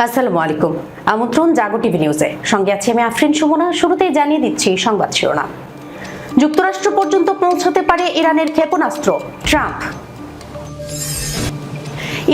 আসসালামু আলাইকুম। আমন্ত্রণ জাগো টিভি নিউজে, সঙ্গে আছি আমি আফরিন সুমনা। শুরুতেই জানিয়ে দিচ্ছি সংবাদ শিরোনাম। যুক্তরাষ্ট্র পর্যন্ত পৌঁছতে পারে ইরানের ক্ষেপণাস্ত্র, ট্রাম্প।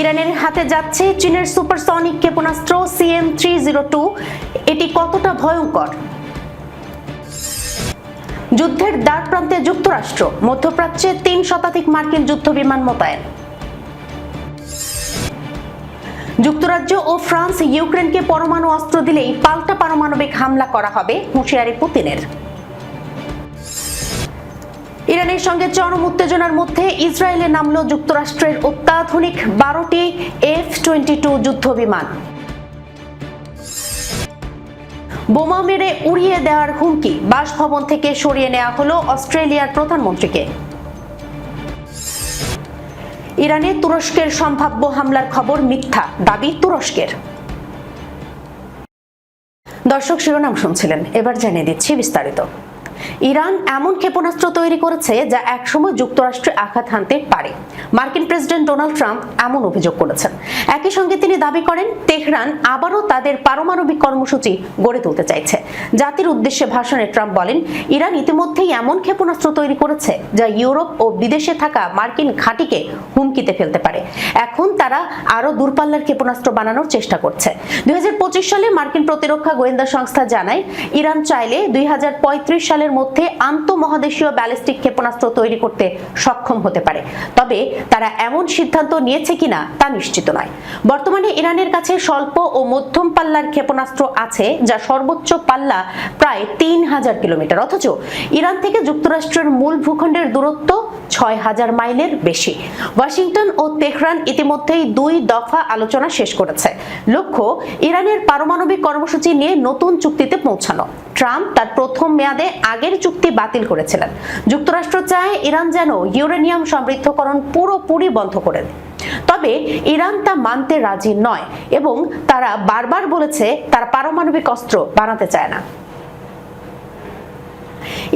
ইরানের হাতে যাচ্ছে চীনের সুপারসনিক ক্ষেপণাস্ত্র CM-302, এটি কতটা ভয়ঙ্কর? যুদ্ধের দ্বার প্রান্তে যুক্তরাষ্ট্র, মধ্যপ্রাচ্যে 3 শতাধিক মার্কিন যুদ্ধ বিমান মোতায়েন। যুক্তরাজ্য ও ফ্রান্স ইউক্রেনকে পরমাণু অস্ত্র দিলেই পাল্টা পারমাণবিক হামলা করা হবে, হুঁশিয়ারি পুতিনের। ইরানের সঙ্গে চরম উত্তেজনার মধ্যে ইসরায়েলে নামল যুক্তরাষ্ট্রের অত্যাধুনিক 12টি F-22 যুদ্ধ বিমান। বোমা মেরে উড়িয়ে দেওয়ার হুমকি, বাসভবন থেকে সরিয়ে নেওয়া হলো অস্ট্রেলিয়ার প্রধানমন্ত্রীকে। ইরানে তুরস্কের সম্ভাব্য হামলার খবর মিথ্যা, দাবি তুরস্কের। দর্শক, শিরোনাম শুনছিলেন, এবার জানিয়ে দিচ্ছি বিস্তারিত। ইরান এমন ক্ষেপণাস্ত্র তৈরি করেছে যা একসময় যুক্তরাষ্ট্রে আঘাত হানতে পারে। মার্কিন প্রেসিডেন্ট ডোনাল্ড ট্রাম্প এমন অভিযোগ করেছেন। একই সঙ্গে তিনি দাবি করেন তেহরান আবারও তাদের পারমাণবিক কর্মসূচি গড়ে তুলতে চাইছে। জাতির উদ্দেশ্যে ভাষণে ট্রাম্প বলেন, ইরান ইতিমধ্যেই এমন ক্ষেপণাস্ত্র তৈরি করেছে যা ইউরোপ ও বিদেশে থাকা মার্কিন ঘাঁটিকে হুমকিতে ফেলতে পারে। এখন তারা আরও দূরপাল্লার ক্ষেপণাস্ত্র বানানোর চেষ্টা করছে। 2025 সালে মার্কিন প্রতিরক্ষা গোয়েন্দা সংস্থা জানায়, ইরান চাইলে 2035 সালের মধ্যে আন্তঃমহাদেশীয় ব্যালিস্টিক ক্ষেপণাস্ত্র তৈরি করতে সক্ষম হতে পারে। তবে তারা এমন সিদ্ধান্ত নিয়েছে কিনা তা নিশ্চিত নয়। বর্তমানে ইরানের কাছে স্বল্প ও মধ্যম পাল্লার ক্ষেপণাস্ত্র আছে, যা সর্বোচ্চ পাল্লা প্রায় 3000 কিলোমিটার, অথচ ইরান থেকে যুক্তরাষ্ট্রের মূল ভূখণ্ডের দূরত্ব 6000 মাইলের বেশি। ওয়াশিংটন ও তেহরান ইতিমধ্যেই 2 দফা আলোচনা শেষ করেছে। লক্ষ্য ইরানের পারমাণবিক কর্মসূচি নিয়ে নতুন চুক্তিতে পৌঁছানো। ট্রাম্প তার প্রথম মেয়াদে আগের চুক্তি বাতিল করেছিলেন। যুক্তরাষ্ট্র চায় ইরান যেন ইউরেনিয়াম সমৃদ্ধকরণ পুরোপুরি বন্ধ করে দেয়। তবে ইরান তা মানতে রাজি নয় এবং তারা বারবার বলেছে তারা পারমাণবিক অস্ত্র বানাতে চায় না।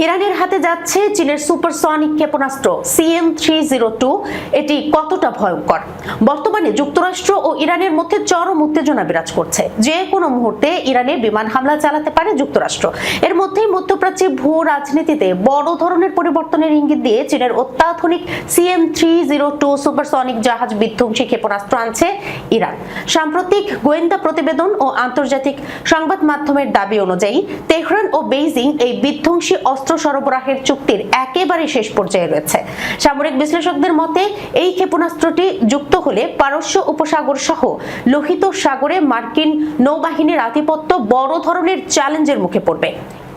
ইরানের হাতে যাচ্ছে চীনের সুপারসনিক ক্ষেপণাস্ত্র CM-302, এটি কতটা ভয়ঙ্কর? বর্তমানে যুক্তরাষ্ট্র ও ইরানের মধ্যে চরম উত্তেজনা বিরাজ করছে। যে কোনো মুহূর্তে ইরানে বিমান হামলা চালাতে পারে যুক্তরাষ্ট্র। এর মধ্যেই মধ্যপ্রাচ্যে ভূ রাজনীতিতে বড় ধরনের পরিবর্তনের ইঙ্গিত দিয়ে চীনের অত্যাধুনিক CM-302 সুপারসনিক জাহাজ বিধ্বংসী ক্ষেপণাস্ত্র আনছে ইরান। সাম্প্রতিক গোয়েন্দা প্রতিবেদন ও আন্তর্জাতিক সংবাদ মাধ্যমের দাবি অনুযায়ী তেহরান ও বেইজিং এই বিধ্বংসী অস্ত্র সরবরাহের চুক্তির একেবারে শেষ পর্যায়ে রয়েছে। সামরিক বিশ্লেষকদের মতে এই ক্ষেপণাস্ত্রটি যুক্ত হলে পারস্য উপসাগর সহ লোহিত সাগরে মার্কিন নৌবাহিনীর আধিপত্য বড় ধরনের চ্যালেঞ্জের মুখে পড়বে।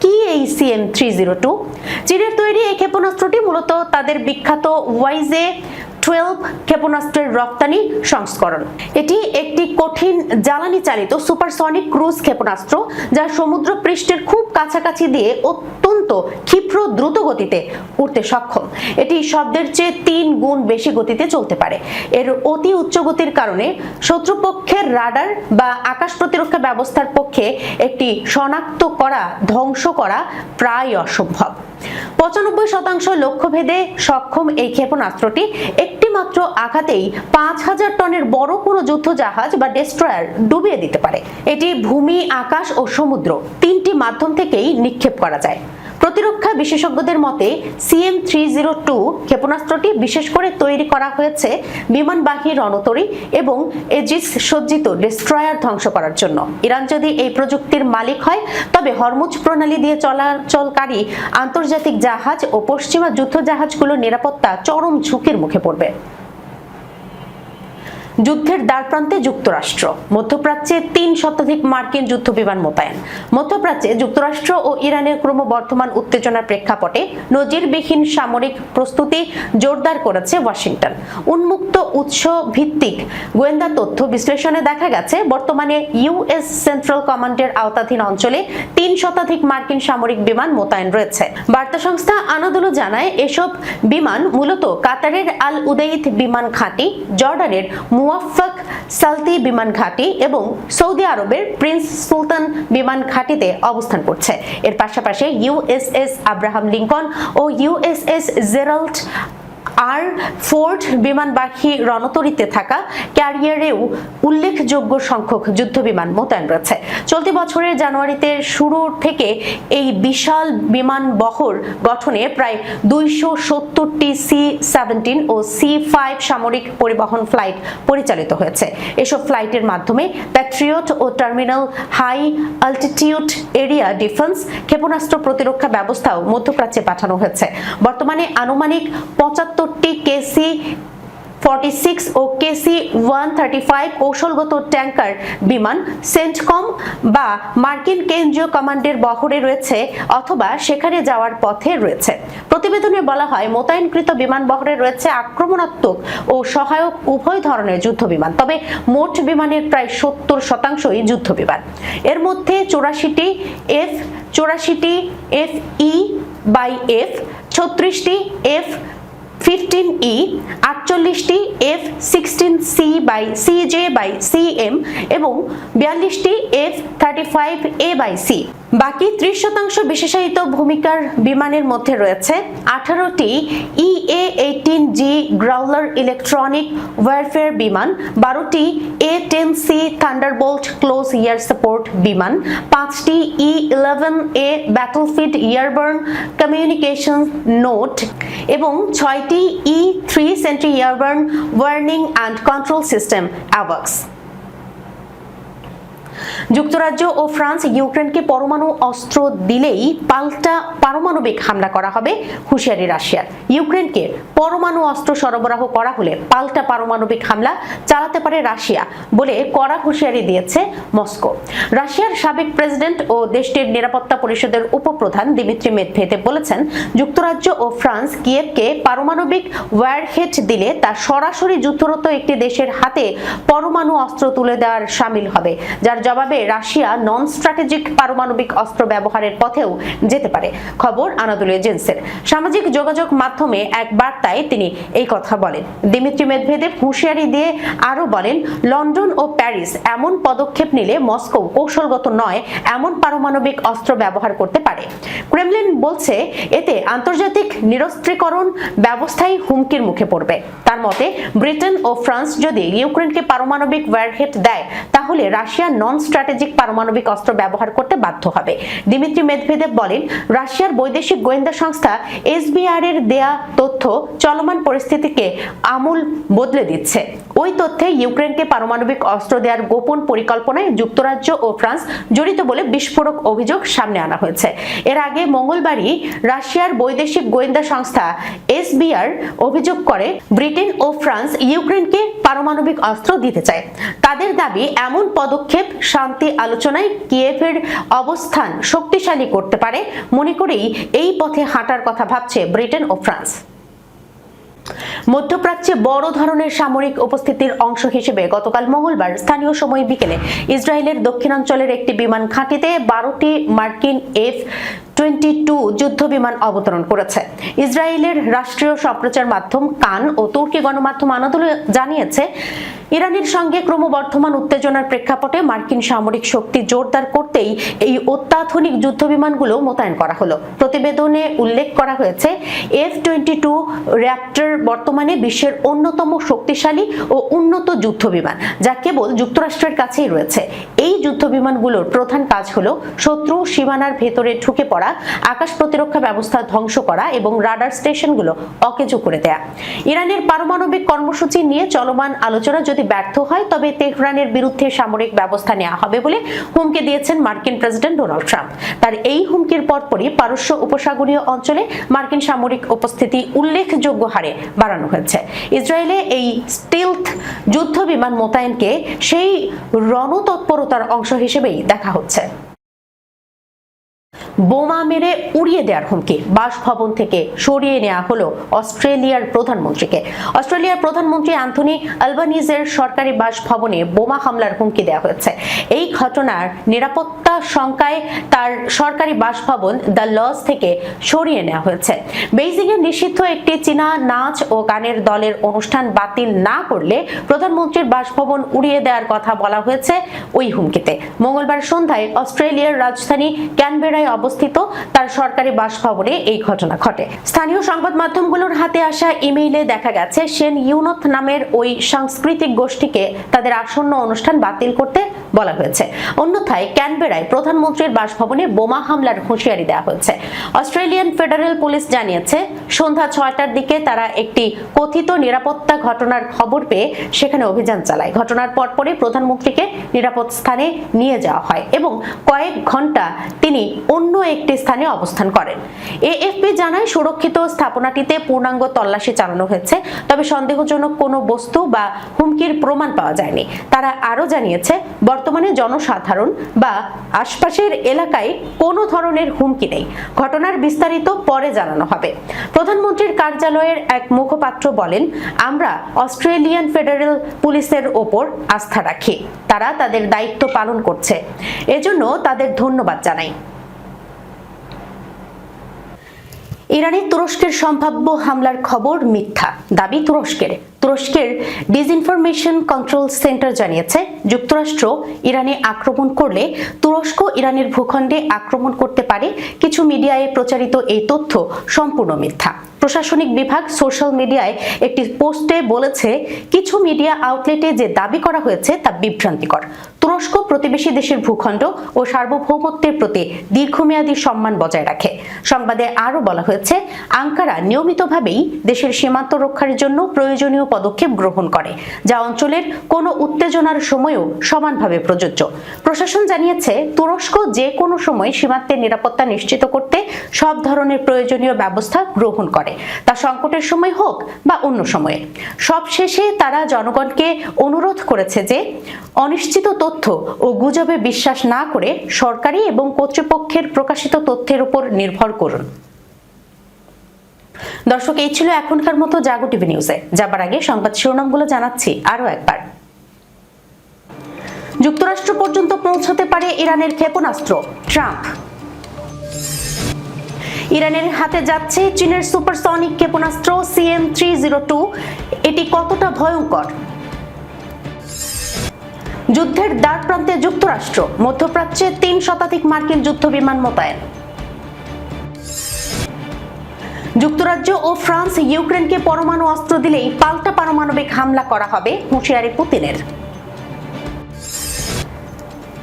কি এই CM-302? চীনের তৈরি এই ক্ষেপণাস্ত্রটি মূলত তাদের বিখ্যাত YJ-12 ক্ষেপণাস্ত্রের রপ্তানি সংস্করণ। এটি একটি কঠিন জ্বালানি চালিত সুপারসনিক ক্রুজ ক্ষেপণাস্ত্র, যা সমুদ্র পৃষ্ঠের খুব কাছাকাছি দিয়ে অত্যন্ত ক্ষিপ্র দ্রুত গতিতে উড়তে সক্ষম। এটি শব্দের চেয়ে 3 গুণ বেশি গতিতে চলতে পারে। এর অতি উচ্চ গতির কারণে শত্রুপক্ষের রাডার বা আকাশ প্রতিরক্ষা ব্যবস্থার পক্ষে একটি শনাক্ত করা, ধ্বংস করা প্রায় অসম্ভব। 95% লক্ষ্যভেদে সক্ষম এই ক্ষেপণাস্ত্রটি একটি মাত্র আঘাতেই 5000 টনের বড় কোনো যুদ্ধ জাহাজ বা ডেস্ট্রয়ার ডুবিয়ে দিতে পারে। এটি ভূমি, আকাশ ও সমুদ্র 3টি মাধ্যম থেকেই নিক্ষেপ করা যায়। প্রতিরক্ষা বিশেষজ্ঞদের মতে CM-302 ক্ষেপণাস্ত্রটি বিশেষ করে তৈরি করা হয়েছে বিমানবাহী রণতরী এবং এজিস সজ্জিত ডেস্ট্রয়ার ধ্বংস করার জন্য। ইরান যদি এই প্রযুক্তির মালিক হয়, তবে হরমুজ প্রণালী দিয়ে চলাচলকারী আন্তর্জাতিক জাহাজ ও পশ্চিমা যুদ্ধ জাহাজগুলোর নিরাপত্তা চরম ঝুঁকির মুখে পড়বে। যুদ্ধের দ্বারপ্রান্তে যুক্তরাষ্ট্র, মধ্যপ্রাচ্যে 3 শতাধিক মার্কিন যুদ্ধ বিমান মোতায়েন। মধ্যপ্রাচ্যে যুক্তরাষ্ট্র ও ইরানের ক্রমবর্ধমান উত্তেজনার প্রেক্ষাপটে নজিরবিহীন সামরিক প্রস্তুতি জোরদার করেছে ওয়াশিংটন। উন্মুক্ত উৎস ভিত্তিক গোয়েন্দা তথ্য বিশ্লেষণে দেখা গেছে, বর্তমানে US সেন্ট্রাল কমান্ডের আওতাধীন অঞ্চলে 3 শতাধিক মার্কিন সামরিক বিমান মোতায়েন রয়েছে। বার্তা সংস্থা আনাদোলু জানায়, এসব বিমান মূলত কাতারের আল উদেইদ বিমান ঘাঁটি, জর্ডানের মুওয়াফফাক সালতি বিমান ঘাঁটি এবং সৌদি আরবের প্রিন্স সুলতান বিমান ঘাঁটিতে অবস্থান করছে। এর পাশাপাশি USS আব্রাহাম লিঙ্কন ও USS জেরাল্ড আর ফোর্ড বিমানবাহী রণতরীতে থাকা ক্যারিয়ারেও উল্লেখযোগ্য সংখ্যক যুদ্ধবিমান মোতায়েন রয়েছে। চলতি বছরের জানুয়ারিতে শুরু থেকে এই বিশাল বিমান বহর গঠনে প্রায় 270টি C-17 ও C-5 সামরিক পরিবহন ফ্লাইট পরিচালিত হয়েছে। এসব ফ্লাইটের মাধ্যমে প্যাট্রিয়ট ও terminal high altitude area defence ক্ষেপণাস্ত্র প্রতিরক্ষা ব্যবস্থাও মধ্যপ্রাচ্যে পাঠানো হয়েছে। বর্তমানে আনুমানিক 75টি KC-46 ও KC-135 কৌশলগত ট্যাঙ্কার বিমান সেন্টকম বা মার্কিন কেন্দ্রীয় কমান্ডের বহরে রয়েছে অথবা সেখানে যাওয়ার পথে রয়েছে। প্রতিবেদনে বলা হয়, মোতায়েনকৃত বিমান বহরে রয়েছে আক্রমণাত্মক ও সহায়ক উভয় ধরনের যুদ্ধবিমান, তবে মোট বিমানের প্রায় 70%ই যুদ্ধবিমান। এর মধ্যে 84টি F-84টি FE/F, 36টি F-15E, 48টি F-16C/CJ/CM এবং 42টি F-35A/C। বাকি 30% বিশেষায়িত ভূমিকার বিমানের মধ্যে রয়েছে 18টি EA-18G গ্রাউলার ইলেকট্রনিক ওয়ারফেয়ার বিমান, 12টি A-10C Thunderbolt close air support বিমান, 5টি E-11A battlefield airborne communication node এবং 6টি E-3 sentry airborne warning and control system অ্যাওয়াক্স। যুক্তরাজ্য ও ফ্রান্স ইউক্রেনকে পরমাণু অস্ত্র দিলেই পাল্টা পারমাণবিক হামলা করা হবে, হুঁশিয়ারি রাশিয়ার। ইউক্রেনকে পরমাণু অস্ত্র সরবরাহ করা হলে পাল্টা পারমাণবিক হামলা চালাতে পারে রাশিয়া বলে কড়া হুঁশিয়ারি দিয়েছে মস্কো। রাশিয়ার সাবেক প্রেসিডেন্ট ও দেশটির নিরাপত্তা পরিষদের উপপ্রধান দিমিত্রি মেদভেদেভ বলেছেন, যুক্তরাজ্য ও ফ্রান্স কিয়েভকে পারমাণবিক ওয়ারহেড দিলে তা সরাসরি যুদ্ধরত একটি দেশের হাতে পরমাণু অস্ত্র তুলে দেওয়ার শামিল হবে, যার জবাবে রাশিয়া নন স্ট্র্যাটেজিক পারমাণবিক অস্ত্র ব্যবহারের পথেও যেতে পারে। খবর আনাদোলিয়া এজেন্সির। সামাজিক যোগাযোগ মাধ্যমে এক বার্তায় তিনি এই কথা বলেন। দিমিত্রি মেদভেদেভ হুঁশিয়ারি দিয়ে আরো বলেন, লন্ডন ও প্যারিস এমন পদক্ষেপ নিলে মস্কো কৌশলগত নয় এমন পারমাণবিক অস্ত্র ব্যবহার করতে পারে। ক্রেমলিন বলছে, এতে আন্তর্জাতিক নিরস্ত্রীকরণ ব্যবস্থাই হুমকির মুখে পড়বে। তার মতে, ব্রিটেন ও ফ্রান্স যদি ইউক্রেনকে পারমাণবিক ওয়ারহেড দেয় তাহলে রাশিয়া নন স্ট্র্যাটেজিক পারমাণবিক অস্ত্র ব্যবহার করতে বাধ্য হবে। দিমিত্রি মেদভেদেভ বলেন, রাশিয়ার বৈদেশিক গোয়েন্দা সংস্থা SBR এর দেয়া তথ্য চলমান পরিস্থিতিকে আমূল বদলে দিচ্ছে। ওই তথ্যে ইউক্রেনকে পারমাণবিক অস্ত্র দেওয়ার গোপন পরিকল্পনায় যুক্তরাজ্য ও ফ্রান্স জড়িত বলে বিস্ফোরক অভিযোগ সামনে আনা হয়েছে। এর আগে মঙ্গলবারই রাশিয়ার বৈদেশিক গোয়েন্দা সংস্থা SBR অভিযোগ করে ব্রিটেন ও ফ্রান্স ইউক্রেনকে পারমাণবিক অস্ত্র দিতে চায়। তাদের দাবি, এমন পদক্ষেপ শান্তি আলোচনায় কিয়েভের অবস্থান শক্তিশালী করতে পারে মনে করেই এই পথে হাঁটার কথা ভাবছে ব্রিটেন ও ফ্রান্স। মধ্যপ্রাচ্যে বড় ধরনের সামরিক উপস্থিতির অংশ হিসেবে গতকাল মঙ্গলবার স্থানীয় সময় বিকেলে ইসরায়েলের দক্ষিণাঞ্চলের একটি বিমান ঘাঁটিতে 12টি মার্কিন F-22 যুদ্ধ বিমান অবতরণ করেছে। ইসরায়েলের রাষ্ট্রীয় সম্প্রচার মাধ্যম কান ও তুর্কি গণমাধ্যম আনাদোলু জানিয়েছে, ইরানের সঙ্গে ক্রমবর্ধমান উত্তেজনার প্রেক্ষাপটে মার্কিন সামরিক শক্তি জোরদার করতেই এই অত্যাধুনিক যুদ্ধ বিমানগুলো মোতায়েন করা হলো। প্রতিবেদনে উল্লেখ করা হয়েছে, F-22 র্যাপ্টর বর্তমানে বিশ্বের অন্যতম শক্তিশালী ও উন্নত যুদ্ধ বিমান, যা কেবল যুক্তরাষ্ট্রের কাছেই রয়েছে। এই যুদ্ধ বিমানগুলোর প্রধান কাজ হলো শত্রু সীমানার ভেতরে ঢুকে পড়া, আকাশ প্রতিরক্ষা ব্যবস্থা ধ্বংস করা এবং রাডার স্টেশনগুলো অকেজো করে দেয়া। ইরানের পারমাণবিক কর্মসূচি নিয়ে চলমান আলোচনা যদি ব্যর্থ হয় তবে তেহরানের বিরুদ্ধে সামরিক ব্যবস্থা নেওয়া হবে বলে হুমকি দিয়েছেন মার্কিন প্রেসিডেন্ট ডোনাল্ড ট্রাম্প। তার এই হুমকির পরপরই পারস্য উপসাগরীয় অঞ্চলে মার্কিন সামরিক উপস্থিতি উল্লেখযোগ্য হারে বাড়ানো হয়েছে। ইসরায়েলে এই স্টিলথ যুদ্ধ বিমান মোতায়েনকে সেই রণতৎপরতার অংশ হিসেবেই দেখা হচ্ছে। বোমা মেরে উড়িয়ে দেওয়ার হুমকি, বাসভবন থেকে সরিয়ে নেওয়া হলো অস্ট্রেলিয়ার প্রধানমন্ত্রীকে। অস্ট্রেলিয়ার প্রধানমন্ত্রী অ্যান্থনি আলবানিজের সরকারি বাসভবনে বোমা হামলার হুমকি দেওয়া হয়েছে। এই ঘটনার নিরাপত্তা শঙ্কায় তার সরকারি বাসভবন দ্য লজ থেকে সরিয়ে নেওয়া হয়েছে। বেইজিং এর নিষিদ্ধ একটি চীনা নাচ ও গানের দলের অনুষ্ঠান বাতিল না করলে প্রধানমন্ত্রীর বাসভবন উড়িয়ে দেওয়ার কথা বলা হয়েছে ওই হুমকিতে। মঙ্গলবার সন্ধ্যায় অস্ট্রেলিয়ার রাজধানী ক্যানবেরায় অবস্থিত অবস্থিত তার সরকারি বাসভবনে এই ঘটনা ঘটে। স্থানীয় সংবাদ মাধ্যমগুলোর হাতে আসা ইমেইলে দেখা গেছে শেন ইউনথ নামের ওই সাংস্কৃতিক গোষ্ঠীকে তাদের আসন্ন অনুষ্ঠান বাতিল করতে বলা হয়েছে। অন্যথায় ক্যানবেরায় প্রধানমন্ত্রীর বাসভবনে বোমা হামলার হুঁশিয়ারি দেওয়া হয়েছে। অস্ট্রেলিয়ান ফেডারেল পুলিশ জানিয়েছে সন্ধ্যা 6টার দিকে তারা একটি কথিত নিরাপত্তা ঘটনার খবর পেয়ে সেখানে অভিযান চালায়। ঘটনার পরপরই প্রধানমন্ত্রীকে নিরাপদ স্থানে নিয়ে যাওয়া হয় এবং কয়েক ঘন্টা তিনি অন্য একটি স্থানে অবস্থান করেন। এএফপি জানায় সুরক্ষিত স্থাপনাটিতে পূর্ণাঙ্গ তল্লাশি চালানো হয়েছে, তবে সন্দেহজনক কোনো বস্তু বা হুমকির প্রমাণ পাওয়া যায়নি। তারা আরও জানিয়েছে বর্তমানে জনসাধারণ বা আশপাশের এলাকায় কোনো ধরনের হুমকি নেই। ঘটনার বিস্তারিত পরে জানানো হবে। প্রধানমন্ত্রীর কার্যালয়ের এক মুখপাত্র বলেন, আমরা অস্ট্রেলিয়ান ফেডারেল পুলিশের ওপর আস্থা রাখি, তারা তাদের দায়িত্ব পালন করছে, এজন্য তাদের ধন্যবাদ জানাই। ইরানে তুরস্কের সম্ভাব্য হামলার খবর মিথ্যা, দাবি তুরস্কের। তুরস্কের ডিসইনফরমেশন কন্ট্রোল সেন্টার জানিয়েছে যুক্তরাষ্ট্র ইরানে আক্রমণ করলে তুরস্ক ইরানের ভূখণ্ডে আক্রমণ করতে পারে। কিছু মিডিয়ায় প্রচারিত এই তথ্য সম্পূর্ণ মিথ্যা। প্রশাসনিক বিভাগ সোশ্যাল মিডিয়ায় একটি পোস্টে বলেছে, কিছু মিডিয়া আউটলেটে যে দাবি করা হয়েছে তা বিভ্রান্তিকর। তুরস্ক প্রতিবেশী দেশের ভূখণ্ড ও সার্বভৌমত্বের প্রতি দীর্ঘমেয়াদী সম্মান বজায় রাখে। সংবাদে আরও বলা হয়েছে, আঙ্কারা নিয়মিতভাবেই দেশের সীমান্ত রক্ষার জন্য প্রয়োজনীয় পদক্ষেপ গ্রহণ করে, যা অঞ্চলের কোনো উত্তেজনার সময়ও সমানভাবে প্রযোজ্য। প্রশাসন জানিয়েছে তুরস্ক যে কোনো সময় সীমান্তের নিরাপত্তা নিশ্চিত করতে সব ধরনের প্রয়োজনীয় ব্যবস্থা গ্রহণ করে, তা সংকটের সময় হোক বা অন্য সময়ে। সবশেষে তারা জনগণকে অনুরোধ করেছে যে অনিশ্চিত তথ্য ও গুজবে বিশ্বাস না করে সরকারি এবং কর্তৃপক্ষের প্রকাশিত তথ্যের উপর নির্ভর করুন। দর্শক, এই ছিল এখনকার মতো জাগো টিভি নিউজে। যাবার আগে সংবাদ শিরোনামগুলো জানাচ্ছি আরো একবার। যুক্তরাষ্ট্র পর্যন্ত পৌঁছতে পারে ইরানের ক্ষেপণাস্ত্র, ট্রাম্প। ইরানের হাতে যাচ্ছে চীনের সুপারসনিক ক্ষেপণাস্ত্র CM-302, এটি কতটা ভয়ঙ্কর? যুদ্ধের দ্বার প্রান্তে যুক্তরাষ্ট্র, মধ্যপ্রাচ্যে 3 শতাধিক মার্কিন যুদ্ধ বিমান মোতায়েন। যুক্তরাজ্য ও ফ্রান্স ইউক্রেনকে পরমাণু অস্ত্র দিলেই পাল্টা পারমাণবিক হামলা করা হবে, হুঁশিয়ারি পুতিনের।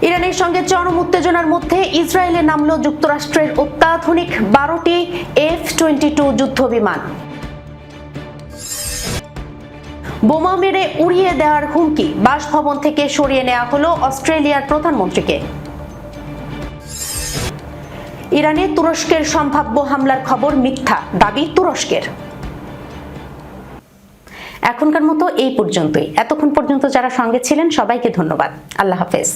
ইরানের সঙ্গে চরম উত্তেজনার মধ্যে ইসরায়েলে নামল যুক্তরাষ্ট্রের অত্যাধুনিক 12টি F-22 যুদ্ধ বিমান। বোমা মেরে উড়িয়ে দেওয়ার হুমকি, বাসভবন থেকে সরিয়ে নেওয়া হলো অস্ট্রেলিয়ার প্রধানমন্ত্রীকে। ইরানে তুরস্কের সম্ভাব্য হামলার খবর মিথ্যা, দাবি তুরস্কের। এখনকার মতো এই পর্যন্তই। এতক্ষণ পর্যন্ত যারা সঙ্গে ছিলেন সবাইকে ধন্যবাদ। আল্লাহ হাফেজ।